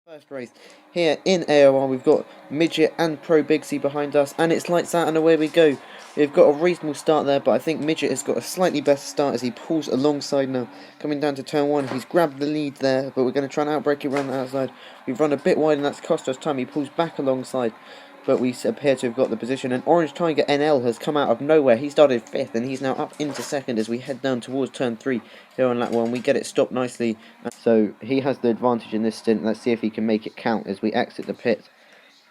First race here in AOR. We've got Midget and Pro Bigsy behind us, and it's lights out and away we go. We've got a reasonable start there, but I think Midget has got a slightly better start as he pulls alongside now. Coming down to turn one, he's grabbed the lead there, but we're going to try and outbreak it around the outside. We've run a bit wide and that's cost us time. He pulls back alongside, but we appear to have got the position. And Orange Tiger NL has come out of nowhere. He started 5th and he's now up into 2nd as we head down towards turn 3 here on lap 1. We get it stopped nicely, so he has the advantage in this stint. Let's see if he can make it count as we exit the pit.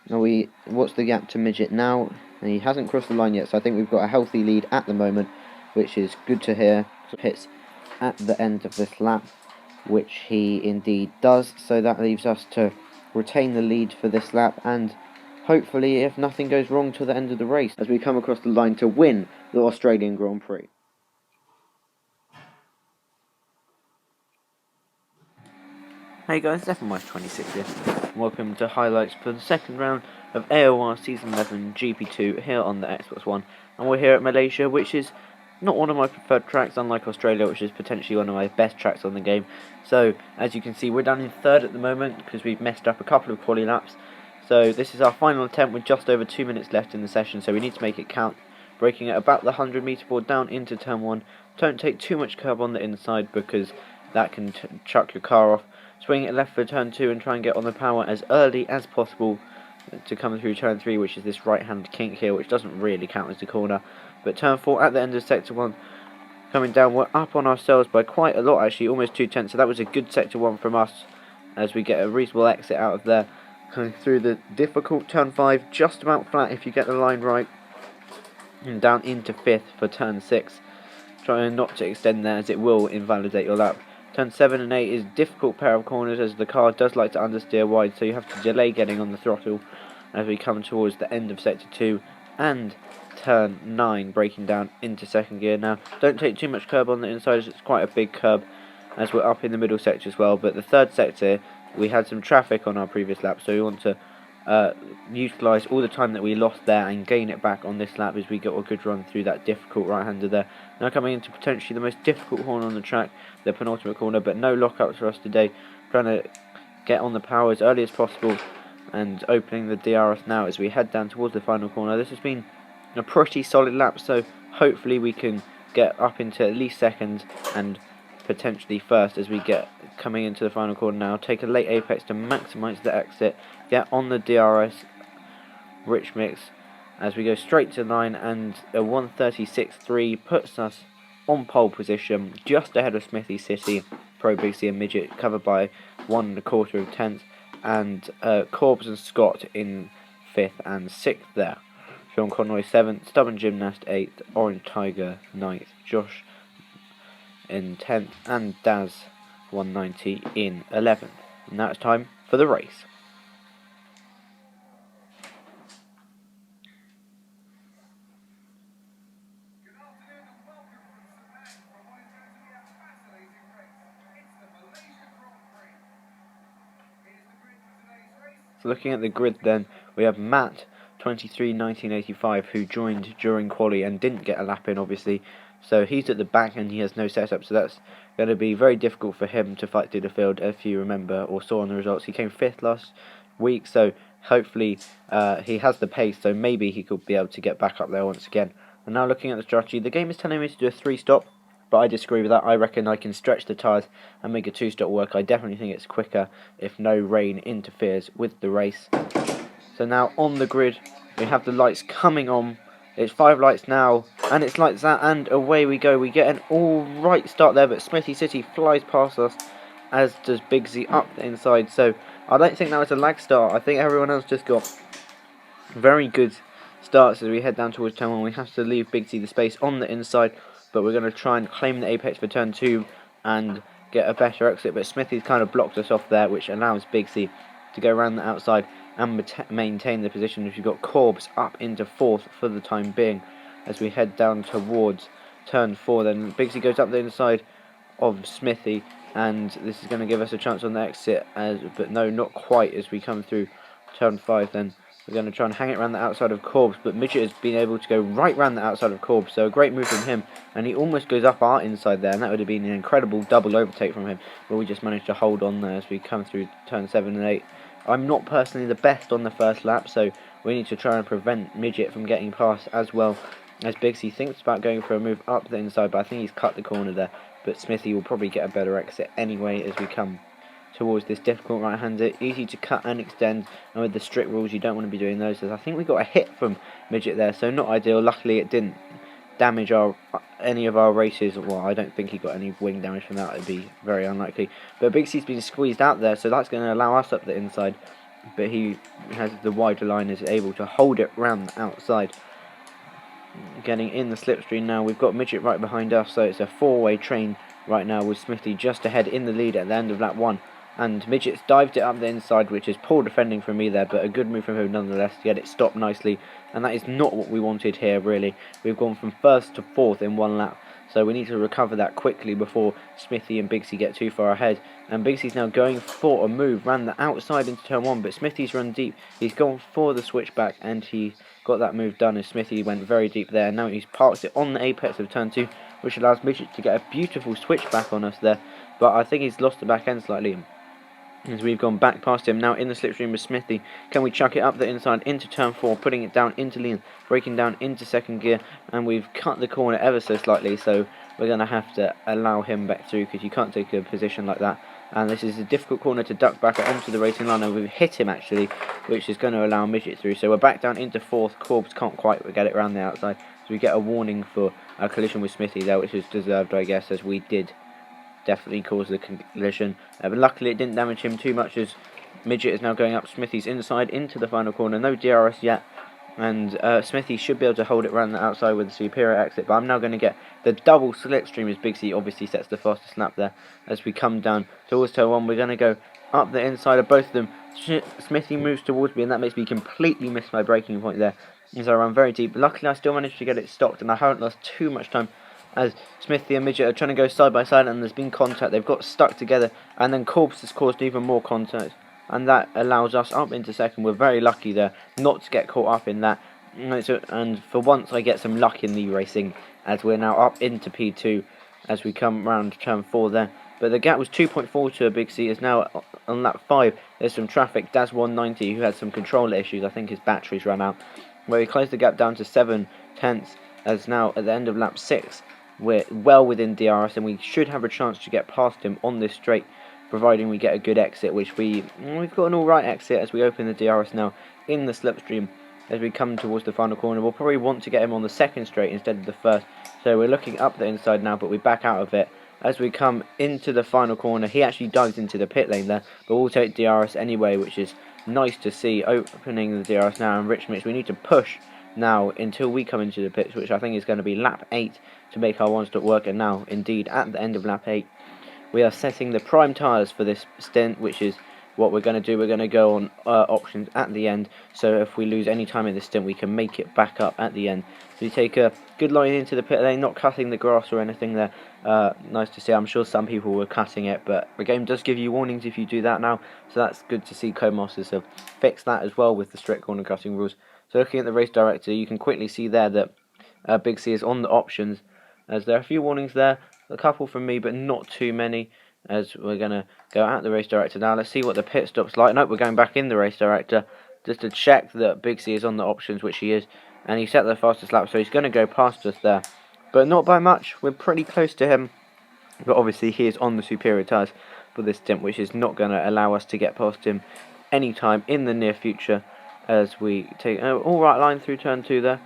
Now what's the gap to Midget now? And he hasn't crossed the line yet, so I think we've got a healthy lead at the moment, which is good to hear. Pits at the end of this lap, which he indeed does, so that leaves us to retain the lead for this lap and hopefully, if nothing goes wrong, to the end of the race as we come across the line to win the Australian Grand Prix. Hey guys, Sepang26 here. Welcome to highlights for the second round of AOR Season 11 GP2 here on the Xbox One. And we're here at Malaysia, which is not one of my preferred tracks, unlike Australia, which is potentially one of my best tracks on the game. So, as you can see, we're down in 3rd at the moment because we've messed up a couple of quali laps. So this is our final attempt with just over 2 minutes left in the session, so we need to make it count. Braking at about the 100 metre board down into turn 1. Don't take too much curb on the inside because that can chuck your car off. Swing it left for turn 2 and try and get on the power as early as possible to come through turn 3, which is this right hand kink here, which doesn't really count as a corner. But turn 4 at the end of sector 1, coming down, we're up on ourselves by quite a lot actually, almost 2 tenths, so that was a good sector 1 from us as we get a reasonable exit out of there. Coming through the difficult turn 5, just about flat if you get the line right, and down into 5th for turn 6. Trying not to extend there as it will invalidate your lap. Turn 7 and 8 is a difficult pair of corners as the car does like to understeer wide, so you have to delay getting on the throttle as we come towards the end of sector 2 and turn 9, breaking down into 2nd gear. Now, don't take too much curb on the inside as it's quite a big curb as we're up in the middle sector as well, but the 3rd sector we had some traffic on our previous lap, so we want to utilise all the time that we lost there and gain it back on this lap as we get a good run through that difficult right-hander there. Now coming into potentially the most difficult corner on the track, the penultimate corner, but no lockups for us today. Trying to get on the power as early as possible and opening the DRS now as we head down towards the final corner. This has been a pretty solid lap, so hopefully we can get up into at least 2nd and potentially 1st as we get coming into the final corner now. Take a late apex to maximise the exit, get on the DRS rich mix as we go straight to 9, and a 1:36.3 puts us on pole position just ahead of Smithy City, Pro Bigsy and Midget, covered by 1 1/4 tenths, and Corbs and Scott in 5th and 6th there. Sean Conroy 7th, Stubborn Gymnast 8th, Orange Tiger 9th, Josh in 10th, and Daz 190 in 11th. And now it's time for the race. So looking at the grid then, we have Matt 23 1985 who joined during quali and didn't get a lap in obviously, so he's at the back and he has no setup, so that's going to be very difficult for him to fight through the field. If you remember or saw on the results, he came 5th last week, so hopefully he has the pace, so maybe he could be able to get back up there once again. And now looking at the strategy, the game is telling me to do a 3-stop, but I disagree with that. I reckon I can stretch the tyres and make a 2-stop work. I definitely think it's quicker if no rain interferes with the race. So now on the grid, we have the lights coming on. It's 5 lights now, and it's lights out, and away we go. We get an alright start there, but Smithy City flies past us, as does Bigsy up the inside. So I don't think that was a lag start. I think everyone else just got very good starts as we head down towards turn 1. We have to leave Bigsy the space on the inside, but we're going to try and claim the apex for turn 2 and get a better exit. But Smithy's kind of blocked us off there, which allows Bigsy to go around the outside and maintain the position as we've got Corbs up into 4th for the time being as we head down towards turn 4. Then Bigsy goes up the inside of Smithy, and this is going to give us a chance on the exit, but no, not quite, as we come through turn 5 then We're going to try and hang it around the outside of Corbs, but Midget has been able to go right round the outside of Corbs, so a great move from him, and he almost goes up our inside there, and that would have been an incredible double overtake from him, but we just managed to hold on there as we come through turn 7 and 8. I'm not personally the best on the first lap, so we need to try and prevent Midget from getting past, as well as Bigsy thinks about going for a move up the inside, but I think he's cut the corner there, but Smithy will probably get a better exit anyway as we come towards this difficult right-hander. Easy to cut and extend, and with the strict rules you don't want to be doing those. I think we got a hit from Midget there, so not ideal. Luckily it didn't damage any of our races. Well, I don't think he got any wing damage from that, it'd be very unlikely. But Bigsy's been squeezed out there, so that's going to allow us up the inside, but he has the wider line, is able to hold it round the outside. Getting in the slipstream now, we've got Midget right behind us, so it's a four-way train right now with Smithy just ahead in the lead at the end of lap 1. And Midget's dived it up the inside, which is poor defending from me there, but a good move from him nonetheless to get it stopped nicely. And that is not what we wanted here, really. We've gone from 1st to 4th in 1 lap, so we need to recover that quickly before Smithy and Bigsy get too far ahead. And Bigsy's now going for a move, ran the outside into turn 1, but Smithy's run deep. He's gone for the switchback, and he got that move done as Smithy went very deep there. Now he's parked it on the apex of turn 2, which allows Midget to get a beautiful switchback on us there. But I think he's lost the back end slightly, as we've gone back past him. Now in the slipstream with Smithy. Can we chuck it up the inside into turn 4, putting it down into lean, braking down into 2nd gear, and we've cut the corner ever so slightly, so we're going to have to allow him back through, because you can't take a position like that. And this is a difficult corner to duck back onto the racing line, and we've hit him actually, which is going to allow Midget through. So we're back down into 4th. Corbs can't quite get it around the outside, so we get a warning for a collision with Smithy there, which is deserved, I guess, as we did definitely cause the collision, but luckily it didn't damage him too much, as Midget is now going up Smithy's inside into the final corner. No DRS yet, and Smithy should be able to hold it around the outside with a superior exit, but I'm now going to get the double slipstream as Bigsy obviously sets the fastest lap there. As we come down towards turn 1, we're going to go up the inside of both of them. Smithy moves towards me, and that makes me completely miss my braking point there, as I run very deep. Luckily I still managed to get it stopped, and I haven't lost too much time, as Smithy and Midget are trying to go side by side, and there's been contact. They've got stuck together, and then Corbs has caused even more contact, and that allows us up into 2nd. We're very lucky there not to get caught up in that, and for once I get some luck in the racing, as we're now up into P2 as we come round turn 4 there. But the gap was 2.4 to a Bigsy, is now on lap 5. There's some traffic. Daz 190, who had some controller issues, I think his batteries ran out, where he closed the gap down to 7 tenths, as now at the end of lap 6 we're well within DRS, and we should have a chance to get past him on this straight, providing we get a good exit, which we've got an alright exit as we open the DRS now in the slipstream. As we come towards the final corner, we'll probably want to get him on the 2nd straight instead of the 1st, so we're looking up the inside now, but we back out of it. As we come into the final corner, he actually dives into the pit lane there, but we'll take DRS anyway, which is nice to see. Opening the DRS now, and Rich Mix, we need to push now until we come into the pits, which I think is going to be lap 8 to make our one-stop work. And now indeed at the end of lap 8 we are setting the prime tyres for this stint, which is what we're going to do. We're going to go on options at the end, so if we lose any time in this stint we can make it back up at the end. So you take a good line into the pit lane, not cutting the grass or anything there. Nice to see. I'm sure some people were cutting it, but the game does give you warnings if you do that now, so that's good to see. Co-masters have fixed that as well with the strict corner cutting rules. So looking at the race director, you can quickly see there that Big C is on the options, as there are a few warnings there, a couple from me but not too many, as we're going to go at the race director now. Let's see what the pit stop's like. Nope, we're going back in the race director just to check that Big C is on the options, which he is, and he set the fastest lap, so he's going to go past us there, but not by much. We're pretty close to him, but obviously he is on the superior tyres for this stint, which is not going to allow us to get past him anytime in the near future, as we take an alright line through turn 2 there,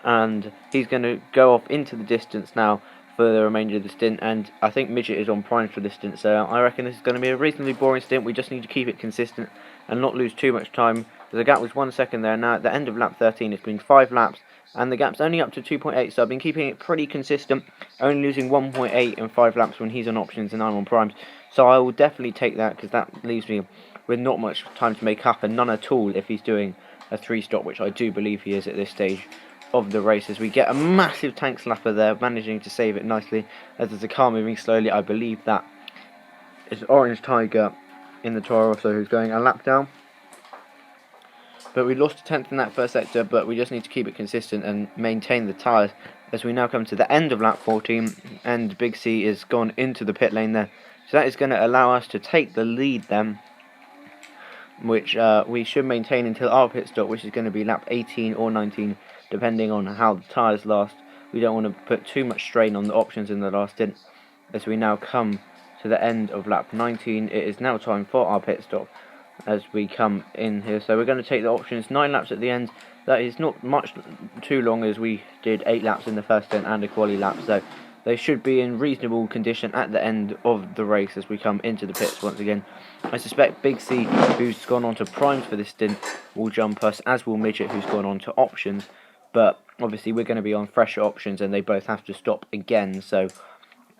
and he's going to go off into the distance now for the remainder of the stint. And I think Midget is on prime for this stint, so I reckon this is going to be a reasonably boring stint. We just need to keep it consistent and not lose too much time. The gap was 1 second there. Now at the end of lap 13 it's been 5 laps, and the gap's only up to 2.8, so I've been keeping it pretty consistent, only losing 1.8 in 5 laps when he's on options and I'm on primes. So I will definitely take that, because that leaves me with not much time to make up, and none at all if he's doing a 3-stop, which I do believe he is at this stage of the race. As we get a massive tank slapper there, managing to save it nicely, as there's a car moving slowly. I believe that is Orange Tiger in the Toro Rosso who's going a lap down. But we lost a tenth in that first sector, but we just need to keep it consistent and maintain the tyres as we now come to the end of lap 14, and Big C is gone into the pit lane there. So that is going to allow us to take the lead then, which we should maintain until our pit stop, which is going to be lap 18 or 19, depending on how the tyres last. We don't want to put too much strain on the options in the last stint. As we now come to the end of lap 19, it is now time for our pit stop as we come in here. So we're going to take the options 9 laps at the end. That is not much too long, as we did 8 laps in the first stint and a quali lap, so they should be in reasonable condition at the end of the race as we come into the pits once again. I suspect Big C, who's gone on to primes for this stint, will jump us, as will Midget, who's gone on to options, but obviously we're going to be on fresher options and they both have to stop again, so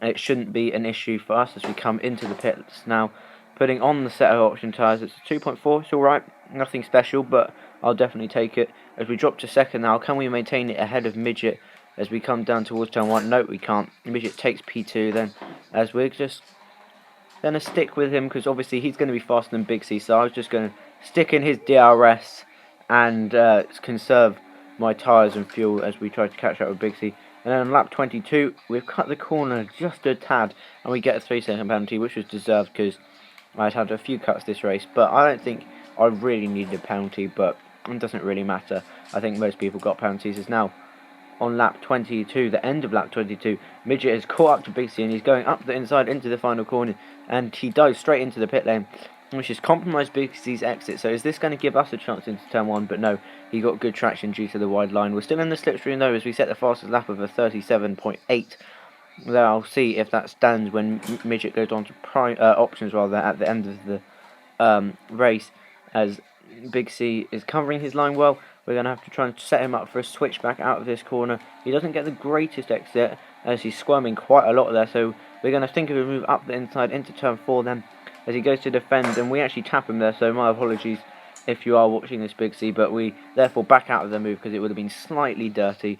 it shouldn't be an issue for us as we come into the pits now. Putting on the set of option tyres, it's a 2.4, it's alright, nothing special, but I'll definitely take it. As we drop to second now, can we maintain it ahead of Midget as we come down towards turn 1? No, we can't. Midget takes P2 then, as we're just going to stick with him, because obviously he's going to be faster than Big C, so I was just going to stick in his DRS and conserve my tyres and fuel as we try to catch up with Big C. And then on lap 22, we've cut the corner just a tad, and we get a 3-second penalty, which was deserved because I'd had a few cuts this race, but I don't think I really needed a penalty, but it doesn't really matter. I think most people got penalties. It's now on lap 22, the end of lap 22. Midget has caught up to Big C and he's going up the inside into the final corner, and he dives straight into the pit lane, which has compromised Big C's exit. So is this going to give us a chance into turn 1? But no, he got good traction due to the wide line. We're still in the slipstream though, as we set the fastest lap of a 37.8. There, I'll see if that stands when Midget goes on to options rather at the end of the race, as Big C is covering his line well. We're going to have to try and set him up for a switch back out of this corner. He doesn't get the greatest exit as he's squirming quite a lot there, so we're going to think of a move up the inside into turn 4 then as he goes to defend, and we actually tap him there, so my apologies if you are watching this, Big C, but we therefore back out of the move because it would have been slightly dirty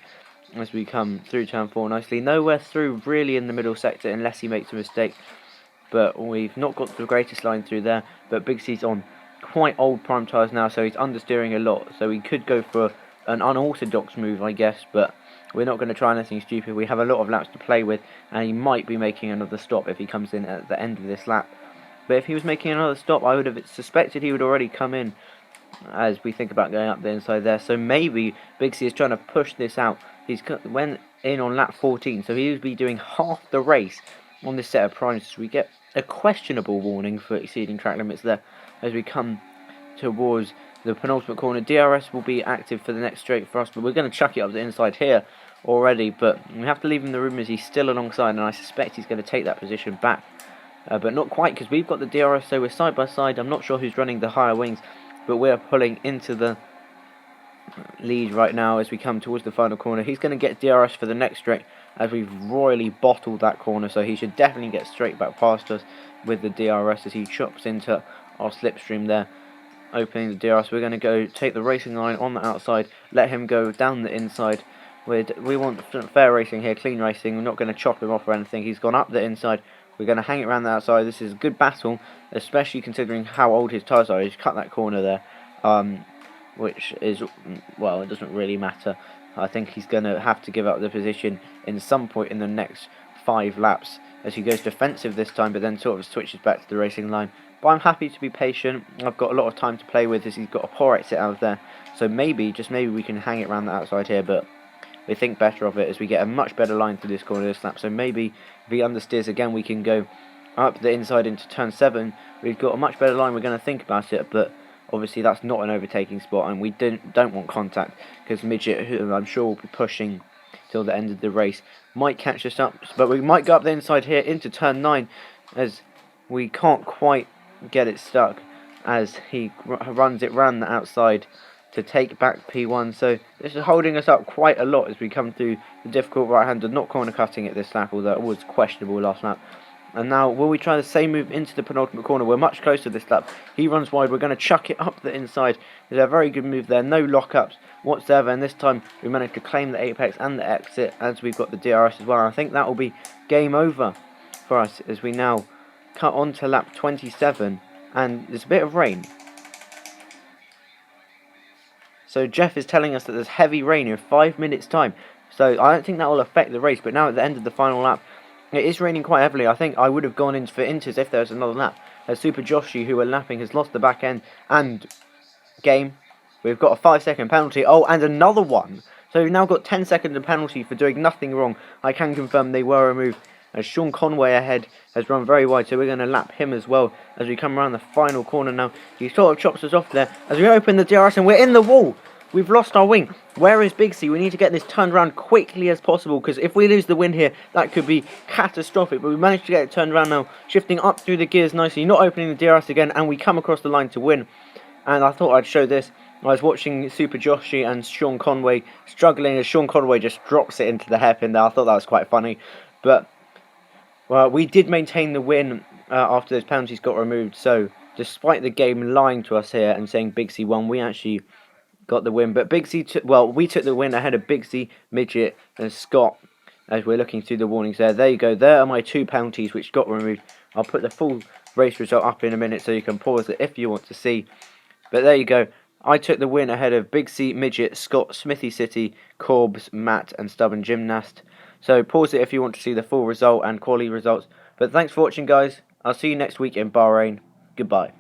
as we come through turn 4 nicely. Nowhere through really in the middle sector unless he makes a mistake, but we've not got the greatest line through there. But Big C's on quite old prime tyres now, so he's understeering a lot, so we could go for an unorthodox move, I guess, but we're not going to try anything stupid. We have a lot of laps to play with, and he might be making another stop if he comes in at the end of this lap. But if he was making another stop, I would have suspected he would already come in as we think about going up the inside there. So maybe Big C is trying to push this out. He's went in on lap 14, so he would be doing half the race on this set of primes. So we get a questionable warning for exceeding track limits there as we come towards the penultimate corner. DRS will be active for the next straight for us, but we're going to chuck it up the inside here already. But we have to leave him the room as he's still alongside, and I suspect he's going to take that position back. But not quite, because we've got the DRS, so we're side by side. I'm not sure who's running the higher wings, but we're pulling into the lead right now as we come towards the final corner. He's going to get DRS for the next straight as we've royally bottled that corner, so he should definitely get straight back past us with the DRS as he chops into our slipstream there, opening the DRS. We're going to go take the racing line on the outside, let him go down the inside. We want fair racing here, clean racing. We're not going to chop him off or anything. He's gone up the inside. We're going to hang it around the outside. This is a good battle, especially considering how old his tyres are. He's cut that corner there, which is, well, it doesn't really matter. I think he's going to have to give up the position in some point in the next 5 laps as he goes defensive this time, but then sort of switches back to the racing line. But I'm happy to be patient. I've got a lot of time to play with as he's got a poor exit out of there. So maybe, just maybe, we can hang it around the outside here, but we think better of it as we get a much better line through this corner this lap. So maybe if he understeers again, we can go up the inside into turn 7. We've got a much better line. We're going to think about it, but obviously that's not an overtaking spot, and we don't want contact because Midget, who I'm sure will be pushing till the end of the race, might catch us up. But we might go up the inside here into turn 9 as we can't quite get it stuck as he runs it round the outside to take back P1. So this is holding us up quite a lot as we come through the difficult right-hander, not corner cutting at this lap, although it was questionable last lap. And now, will we try the same move into the penultimate corner? We're much closer this lap. He runs wide. We're going to chuck it up the inside. There's a very good move there. No lockups whatsoever. And this time, we managed to claim the apex and the exit as we've got the DRS as well. And I think that will be game over for us as we now cut on to lap 27. And there's a bit of rain. So Jeff is telling us that there's heavy rain in 5 minutes time. So I don't think that will affect the race. But now at the end of the final lap, it is raining quite heavily. I think I would have gone in for Inters if there was another lap. As Super Joshi, who were lapping, has lost the back end. And game, we've got a 5-second penalty. Oh, and another one. So we've now got 10 seconds of penalty for doing nothing wrong. I can confirm they were removed. As Sean Conway ahead has run very wide, so we're going to lap him as well as we come around the final corner now. He sort of chops us off there as we open the DRS and we're in the wall. We've lost our wing. Where is Big C? We need to get this turned around quickly as possible, because if we lose the win here, that could be catastrophic. But we managed to get it turned around now, shifting up through the gears nicely, not opening the DRS again, and we come across the line to win. And I thought I'd show this. I was watching Super Joshi and Sean Conway struggling as Sean Conway just drops it into the hairpin there. I thought that was quite funny. But well, we did maintain the win after those penalties got removed. So despite the game lying to us here and saying Big C won, we actually got the win. But Big C, we took the win ahead of Big C, Midget and Scott as we're looking through the warnings there. There you go. There are my 2 penalties which got removed. I'll put the full race result up in a minute so you can pause it if you want to see. But there you go. I took the win ahead of Big C, Midget, Scott, Smithy City, Corbs, Matt and Stubborn Gymnast. So pause it if you want to see the full result and quality results. But thanks for watching, guys. I'll see you next week in Bahrain. Goodbye.